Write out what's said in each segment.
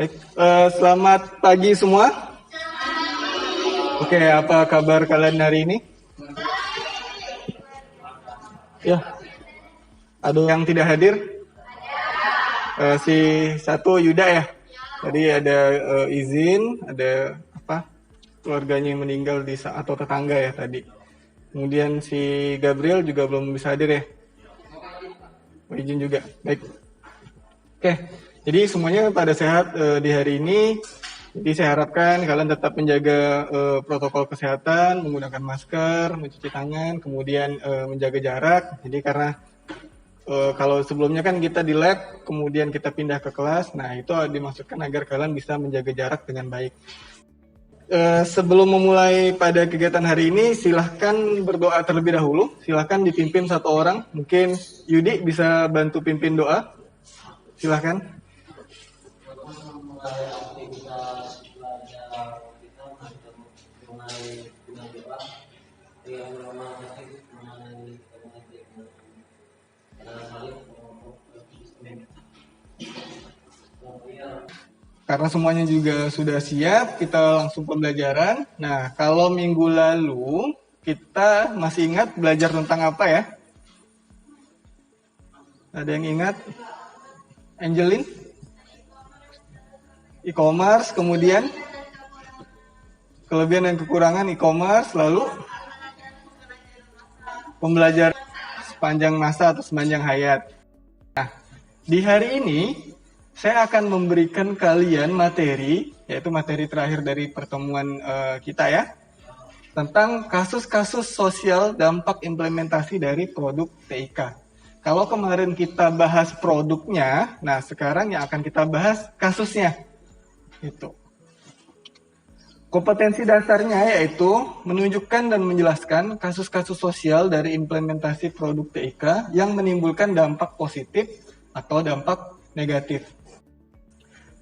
Baik, selamat pagi semua. Oke, apa kabar kalian hari ini? Ya, ada yang tidak hadir? Si satu Yuda ya. Tadi ada izin, ada apa? Keluarganya yang meninggal atau tetangga ya tadi. Kemudian si Gabriel juga belum bisa hadir ya. Izin juga. Baik. Oke, jadi semuanya pada sehat di hari ini. Jadi saya harapkan kalian tetap menjaga protokol kesehatan, menggunakan masker, mencuci tangan, kemudian menjaga jarak. Jadi karena kalau sebelumnya kan kita di lab, kemudian kita pindah ke kelas, nah itu dimaksudkan agar kalian bisa menjaga jarak dengan baik. Sebelum memulai pada kegiatan hari ini, silahkan berdoa terlebih dahulu. Silahkan dipimpin satu orang. Mungkin Yudi bisa bantu pimpin doa. Silahkan. Karena semuanya juga sudah siap, kita langsung pembelajaran. Nah, kalau minggu lalu kita masih ingat belajar tentang apa ya? Ada yang ingat? Angelin? E-commerce, kemudian kelebihan dan kekurangan e-commerce, lalu pembelajaran sepanjang masa atau sepanjang hayat. Nah, di hari ini saya akan memberikan kalian materi, yaitu materi terakhir dari pertemuan kita ya, tentang kasus-kasus sosial dampak implementasi dari produk TIK. Kalau kemarin kita bahas produknya, nah sekarang yang akan kita bahas kasusnya. Itu. Kompetensi dasarnya yaitu menunjukkan dan menjelaskan kasus-kasus sosial dari implementasi produk TIK yang menimbulkan dampak positif atau dampak negatif.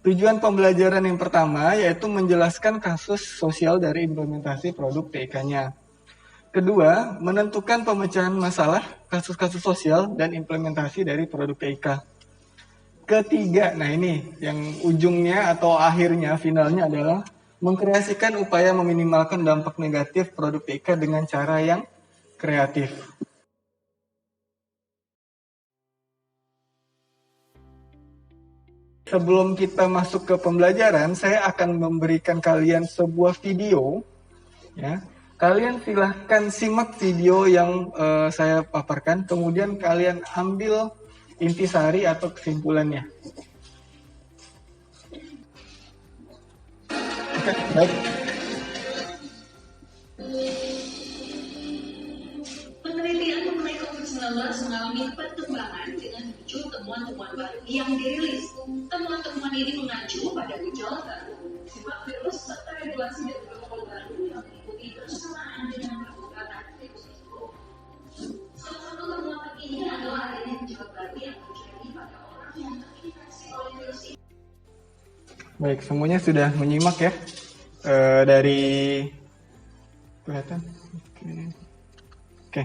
Tujuan pembelajaran yang pertama yaitu menjelaskan kasus sosial dari implementasi produk TIK-nya. Kedua, menentukan pemecahan masalah kasus-kasus sosial dan implementasi dari produk TIK. Ketiga, nah ini yang ujungnya atau akhirnya, finalnya adalah mengkreasikan upaya meminimalkan dampak negatif produk TIK dengan cara yang kreatif. Sebelum kita masuk ke pembelajaran, saya akan memberikan kalian sebuah video. Ya, kalian silahkan simak video yang saya paparkan, kemudian kalian ambil intisari atau kesimpulannya. Oke, baik. Penelitian mengenai COVID-19 mengalami perkembangan dengan muncul temuan-temuan baru yang dirilis. Temuan-temuan ini mengacu pada gejala baru, sifat virus serta regulasi dan protokol baru yang mengikuti bersamaan dengan perkembangan virus itu. Salah satu temuan terkini adalah adanya gejala baru yang terjadi pada orang yang terinfeksi oleh virus ini. Baik, semuanya sudah menyimak ya dari kelihatan. Oke.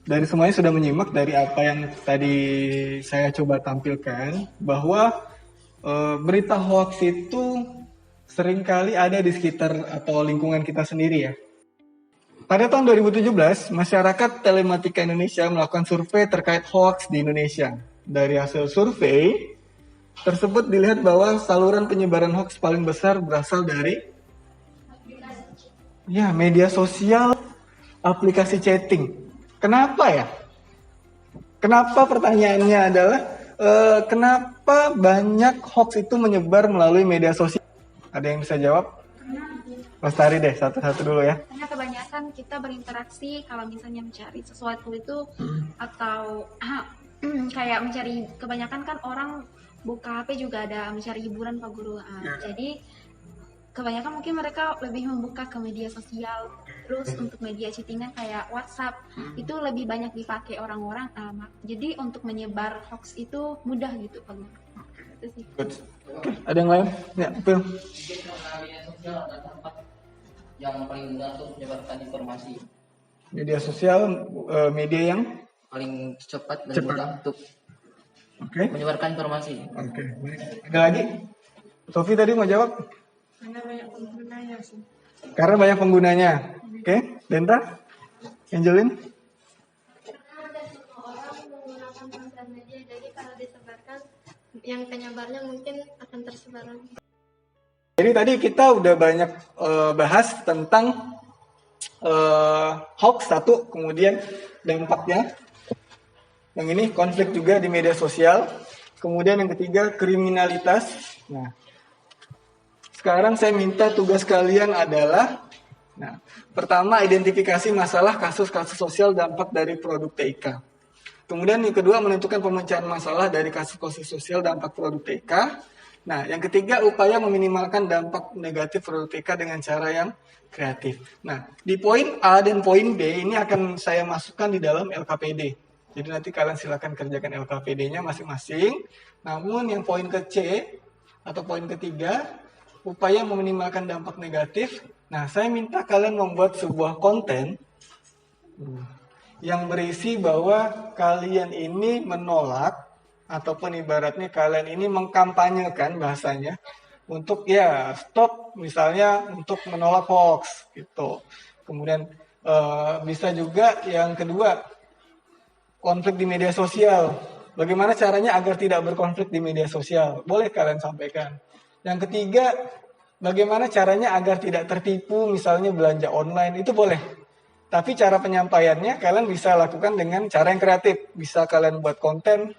Dari semuanya sudah menyimak dari apa yang tadi saya coba tampilkan, bahwa berita hoax itu seringkali ada di sekitar atau lingkungan kita sendiri ya. Pada tahun 2017, masyarakat telematika Indonesia melakukan survei terkait hoax di Indonesia. Dari hasil survei tersebut dilihat bahwa saluran penyebaran hoax paling besar berasal dari media sosial, aplikasi chatting. Kenapa ya? Kenapa pertanyaannya adalah kenapa banyak hoax itu menyebar melalui media sosial? Ada yang bisa jawab? Lestari deh, satu-satu dulu ya. Karena kebanyakan kita berinteraksi kalau misalnya mencari sesuatu itu atau kayak mencari, kebanyakan kan orang buka HP juga ada mencari hiburan Pak Guru. Jadi kebanyakan mungkin mereka lebih membuka ke media sosial. Terus untuk media chattingan kayak WhatsApp itu lebih banyak dipakai orang-orang. Jadi untuk menyebar hoax itu mudah gitu Pak Guru. Itu sih. Ada yang lain? Ya, Phil. Media sosial adalah tempat yang paling mudah untuk menyebarkan informasi. Media sosial, media yang Paling cepat dan mudah untuk menyebarkan informasi. Oke. Ada lagi? Sofi tadi mau jawab? Karena banyak penggunanya sih. Karena banyak penggunanya. Oke, Denta? Angelin? Karena ada semua orang menggunakan sosial media, jadi kalau disebarkan, yang penyebarnya mungkin akan tersebar lagi. Jadi tadi kita udah banyak bahas tentang hoax satu, kemudian dampaknya. Yang ini konflik juga di media sosial. Kemudian yang ketiga kriminalitas. Nah, sekarang saya minta tugas kalian adalah, nah, pertama identifikasi masalah kasus-kasus sosial dampak dari produk TIK. Kemudian yang kedua menentukan pemecahan masalah dari kasus-kasus sosial dampak produk TIK. Nah, yang ketiga upaya meminimalkan dampak negatif produk TIK dengan cara yang kreatif. Nah, di poin A dan poin B ini akan saya masukkan di dalam LKPD. Jadi nanti kalian silakan kerjakan LKPD-nya masing-masing. Namun yang poin ke C atau poin ketiga, upaya meminimalkan dampak negatif. Nah, saya minta kalian membuat sebuah konten yang berisi bahwa kalian ini menolak ataupun ibaratnya kalian ini mengkampanyekan bahasanya untuk ya stop misalnya untuk menolak hoax gitu. Kemudian bisa juga yang kedua konflik di media sosial. Bagaimana caranya agar tidak berkonflik di media sosial? Boleh kalian sampaikan. Yang ketiga, bagaimana caranya agar tidak tertipu misalnya belanja online? Itu boleh. Tapi cara penyampaiannya kalian bisa lakukan dengan cara yang kreatif. Bisa kalian buat konten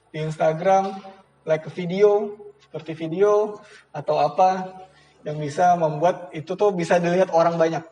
di Instagram, like video, seperti video, atau apa yang bisa membuat itu tuh bisa dilihat orang banyak.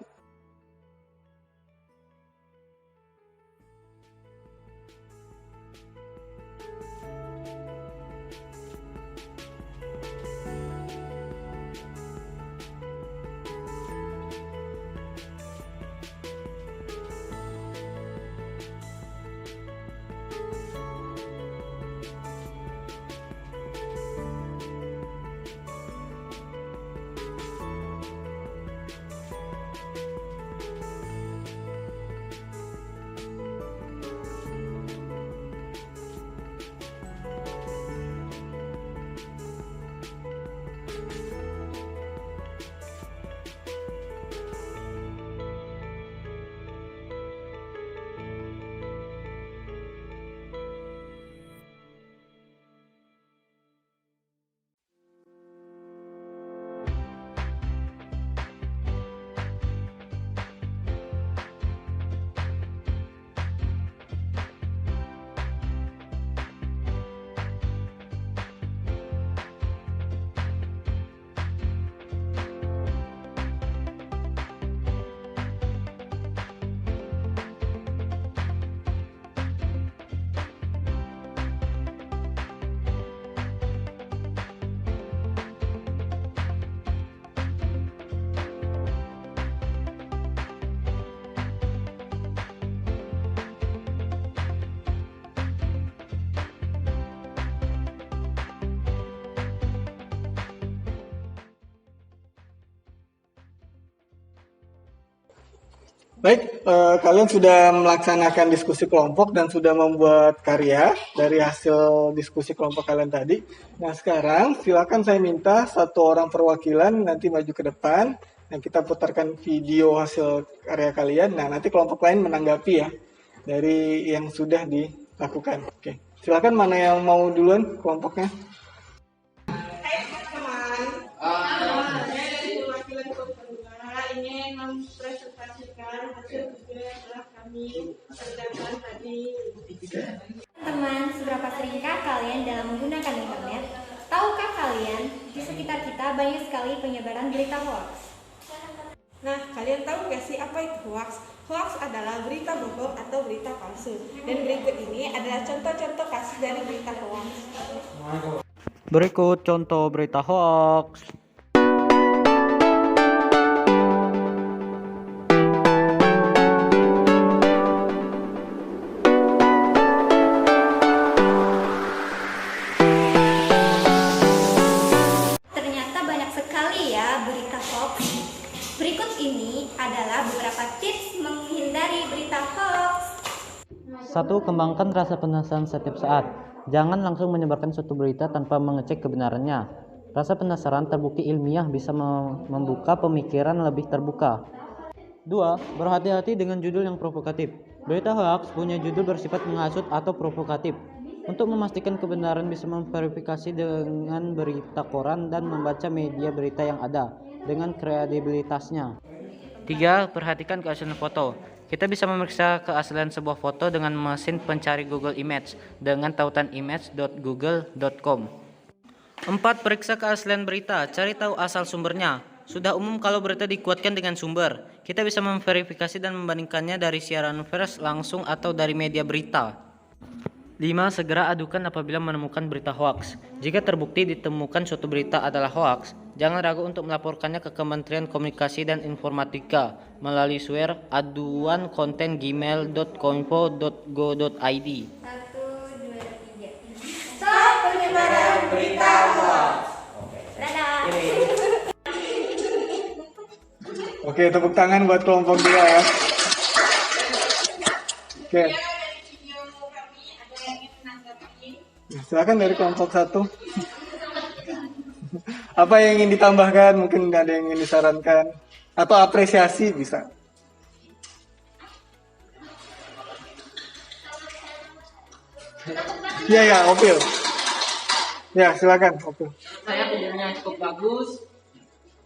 Baik, kalian sudah melaksanakan diskusi kelompok dan sudah membuat karya dari hasil diskusi kelompok kalian tadi. Nah, sekarang silakan saya minta satu orang perwakilan nanti maju ke depan dan kita putarkan video hasil karya kalian. Nah, nanti kelompok lain menanggapi ya dari yang sudah dilakukan. Oke, silakan mana yang mau duluan kelompoknya? Saya dari perwakilan kelompok 2 ingin mempresentasikan hasil kerja yang telah kami kerjakan tadi. Teman, seberapa seringkah kalian dalam menggunakan internet? Tahukah kalian, di sekitar kita banyak sekali penyebaran berita hoax? Nah, kalian tahu nggak sih apa itu hoax? Hoax adalah berita bohong atau berita palsu. Dan berikut ini adalah contoh-contoh kasus dari berita hoax. Berikut contoh berita hoax. Ternyata banyak sekali ya berita hoax. Berikut ini adalah beberapa tips menghindari berita hoax. 1. Kembangkan rasa penasaran setiap saat. Jangan langsung menyebarkan suatu berita tanpa mengecek kebenarannya. Rasa penasaran terbukti ilmiah bisa membuka pemikiran lebih terbuka. 2. Berhati-hati dengan judul yang provokatif. Berita hoax punya judul bersifat menghasut atau provokatif. Untuk memastikan kebenaran bisa memverifikasi dengan berita koran dan membaca media berita yang ada dengan kredibilitasnya. 3. Perhatikan keaslian foto. Kita bisa memeriksa keaslian sebuah foto dengan mesin pencari Google Image dengan tautan image.google.com. 4. Periksa keaslian berita. Cari tahu asal sumbernya. Sudah umum kalau berita dikuatkan dengan sumber. Kita bisa memverifikasi dan membandingkannya dari siaran pers langsung atau dari media berita. 5. Segera adukan apabila menemukan berita hoaks. Jika terbukti ditemukan suatu berita adalah hoaks, jangan ragu untuk melaporkannya ke Kementerian Komunikasi dan Informatika melalui suara aduan-konten-gmail.kominfo.go.id. 1, 2, 3. Stop penyebaran berita hoax. Dadah. Oke, tepuk tangan buat kelompok 2 ya. Oke. Silakan dari kelompok 1. Apa yang ingin ditambahkan? Mungkin ada yang ingin disarankan atau apresiasi bisa. Ya, Opil. Ya, silakan, Opil. Saya videonya cukup bagus,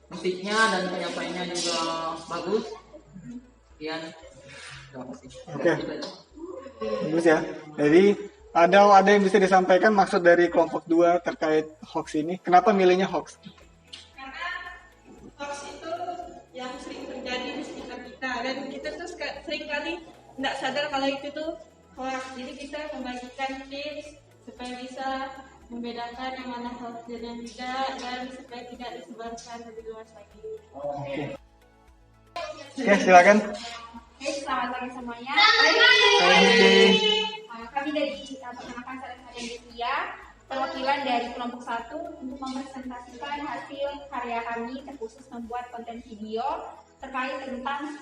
musiknya dan penyampaiannya juga bagus. Sekian. Terima kasih. Oke. Bagus ya. Jadi ada yang bisa disampaikan maksud dari kelompok 2 terkait hoax ini? Kenapa milihnya hoax? Karena hoax itu yang sering terjadi di sekitar kita dan kita tuh sering kali nggak sadar kalau itu tuh hoax. Jadi kita membagikan tips supaya bisa membedakan yang mana hoax dan yang tidak, dan supaya tidak disebarkan lebih luas lagi. Oke, silakan. Oke, selamat pagi semuanya. Kami dari Peternakan Sari Indonesia, perwakilan dari kelompok 1 untuk mempresentasikan hasil karya kami terkhusus membuat konten video terkait tentang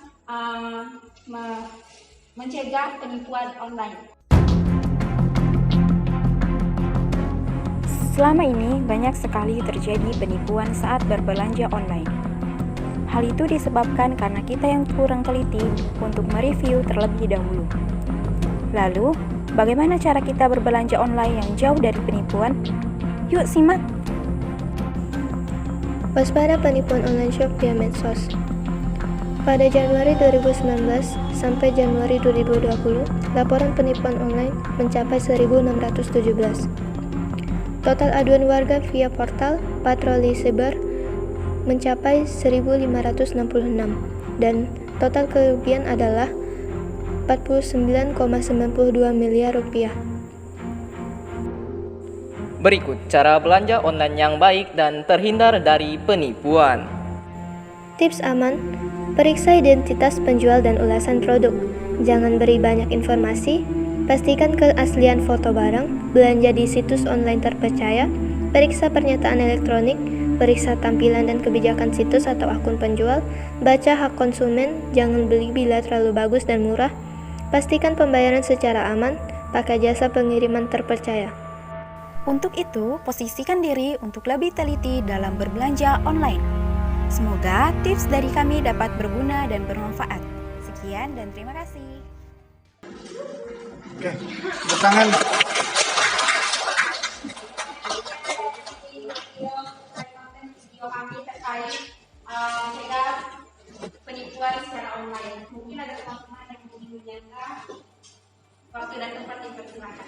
mencegah penipuan online. Selama ini banyak sekali terjadi penipuan saat berbelanja online. Hal itu disebabkan karena kita yang kurang teliti untuk mereview terlebih dahulu. Lalu, bagaimana cara kita berbelanja online yang jauh dari penipuan? Yuk simak! Waspada penipuan online shop via medsos. Pada Januari 2019 sampai Januari 2020, laporan penipuan online mencapai 1.617. Total aduan warga via portal patroli cyber mencapai 1.566 dan total kerugian adalah 49,92 miliar rupiah. Berikut cara belanja online yang baik dan terhindar dari penipuan. Tips aman, periksa identitas penjual dan ulasan produk. Jangan beri banyak informasi, pastikan keaslian foto barang, belanja di situs online terpercaya, periksa pernyataan elektronik, periksa tampilan dan kebijakan situs atau akun penjual, baca hak konsumen, jangan beli bila terlalu bagus dan murah, pastikan pembayaran secara aman, pakai jasa pengiriman terpercaya. Untuk itu, posisikan diri untuk lebih teliti dalam berbelanja online. Semoga tips dari kami dapat berguna dan bermanfaat. Sekian dan terima kasih. Oke, tepuk tangan. Video kami terkait mencegah penipuan secara online. Mungkin ada teman-teman yang ingin menyangka waktu dan tempat dipersilakan.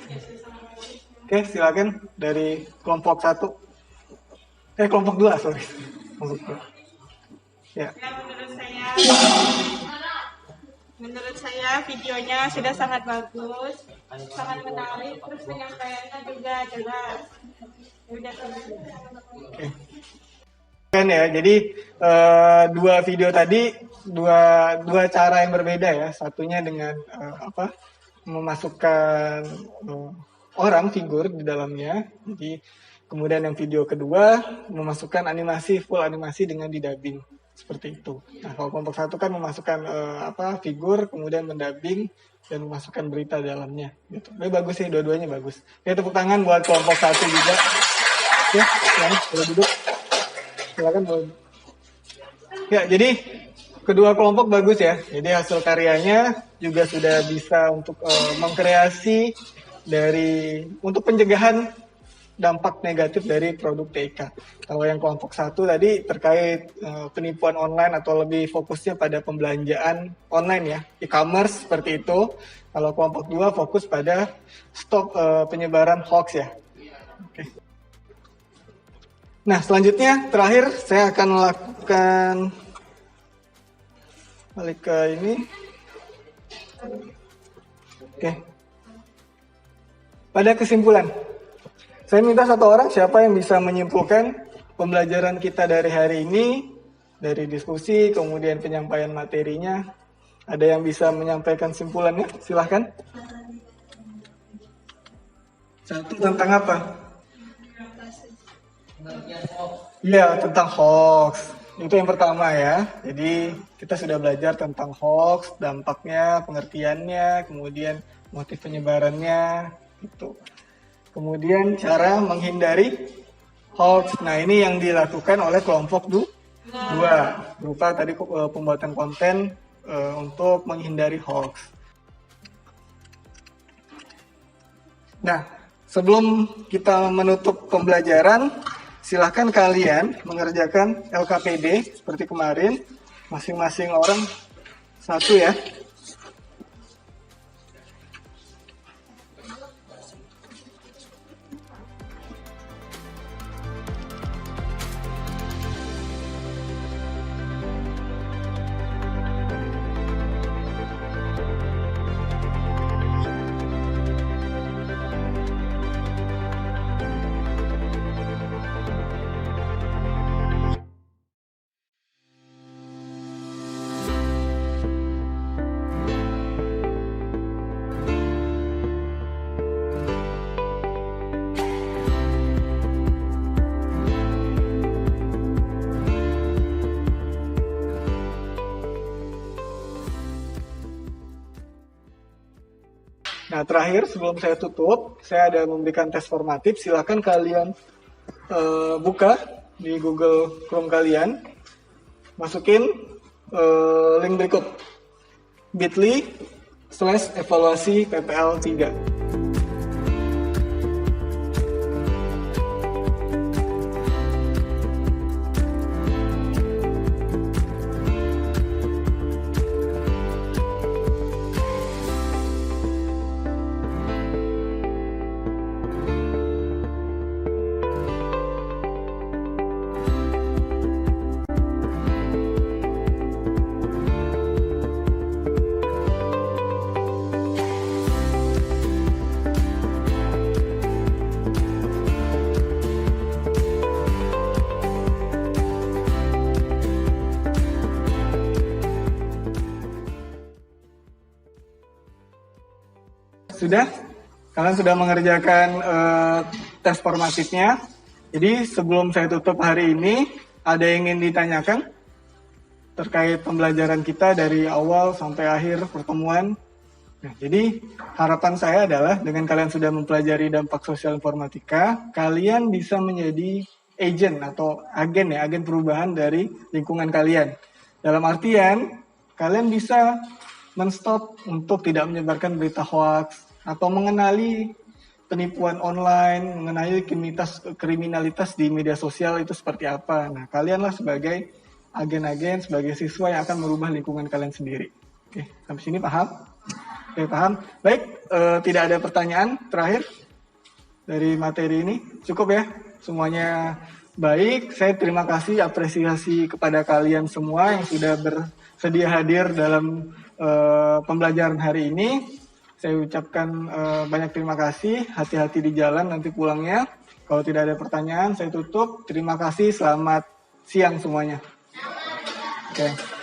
Oke, silakan dari kelompok 1. Kelompok 2, sorry. Kelompok 2. Ya. Menurut saya videonya sudah sangat bagus, sangat menarik, terus penyampaiannya juga jelas. Udah Oke. Kan ya, jadi 2 video tadi dua cara yang berbeda ya. Satunya dengan memasukkan orang figur di dalamnya. Jadi kemudian yang video kedua memasukkan animasi, full animasi dengan didubbing seperti itu. Nah, kalau kelompok 1 kan memasukkan figur, kemudian mendubbing dan memasukkan berita di dalamnya. Gitu. Tapi bagus sih, dua-duanya bagus. Ya, tepuk tangan buat kelompok 1 juga. Ya, boleh duduk. Silakan boleh. Ya, jadi kedua kelompok bagus ya. Jadi hasil karyanya juga sudah bisa untuk mengkreasi untuk pencegahan dampak negatif dari produk TIK. Kalau yang kelompok 1 tadi terkait penipuan online atau lebih fokusnya pada pembelanjaan online ya, e-commerce seperti itu. Kalau kelompok 2 fokus pada stop penyebaran hoax ya. Oke. Nah, selanjutnya terakhir saya akan melakukan balik ke ini. Oke. Pada kesimpulan, saya minta satu orang siapa yang bisa menyimpulkan pembelajaran kita dari hari ini, dari diskusi, kemudian penyampaian materinya. Ada yang bisa menyampaikan simpulannya? Silahkan. Satu tentang apa? Iya, tentang hoax. Itu yang pertama ya. Jadi kita sudah belajar tentang hoax, dampaknya, pengertiannya, kemudian motif penyebarannya, gitu. Kemudian cara menghindari hoax. Nah, ini yang dilakukan oleh kelompok 2 berupa tadi pembuatan konten untuk menghindari hoax. Nah, sebelum kita menutup pembelajaran, silahkan kalian mengerjakan LKPD seperti kemarin, masing-masing orang satu ya. Nah, terakhir sebelum saya tutup, saya ada memberikan tes formatif. Silakan kalian buka di Google Chrome kalian, masukin link berikut, bit.ly/evaluasi PPL 3. Sudah? Kalian sudah mengerjakan tes formatifnya. Jadi sebelum saya tutup hari ini, ada yang ingin ditanyakan terkait pembelajaran kita dari awal sampai akhir pertemuan. Nah, jadi harapan saya adalah dengan kalian sudah mempelajari dampak sosial informatika, kalian bisa menjadi agent atau agen perubahan dari lingkungan kalian. Dalam artian, kalian bisa men-stop untuk tidak menyebarkan berita hoax, atau mengenali penipuan online, mengenali kriminalitas di media sosial itu seperti apa. Nah, kalianlah sebagai agen-agen, sebagai siswa yang akan merubah lingkungan kalian sendiri. Oke, sampai sini paham? Oke, paham. Baik, tidak ada pertanyaan terakhir dari materi ini. Cukup ya, semuanya baik. Saya terima kasih, apresiasi kepada kalian semua yang sudah bersedia hadir dalam pembelajaran hari ini. Saya ucapkan banyak terima kasih, hati-hati di jalan nanti pulangnya. Kalau tidak ada pertanyaan, saya tutup. Terima kasih, selamat siang semuanya. Oke.